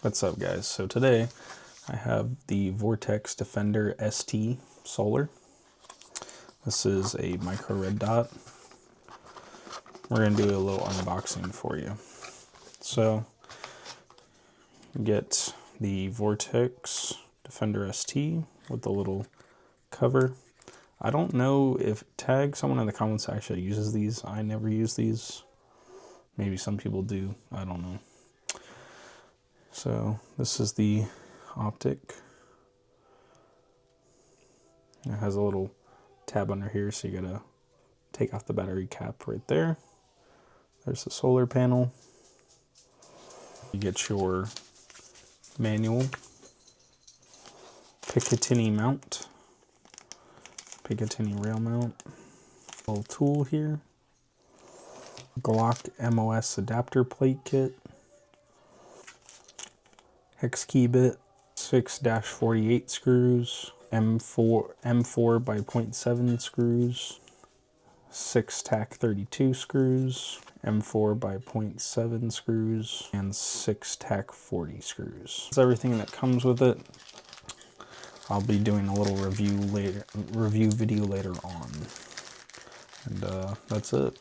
What's up, guys? So today I have the Vortex Defender ST solar. This is a micro red dot. We're going to do a little unboxing for you. So you get the Vortex Defender ST with the little cover. I don't know if someone in the comments actually uses these. I never use these. Maybe some people do. I don't know. So this is the optic. It has a little tab under here, so you gotta take off the battery cap right there. There's the solar panel. You get your manual Picatinny mount, Picatinny rail mount, little tool here, Glock MOS adapter plate kit, hex key bit, 6-48 screws, M4 by 0.7 screws, 6-tack 32 screws, M4 by 0.7 screws, and 6-tack 40 screws. That's everything that comes with it. I'll be doing a little review video later on. And that's it.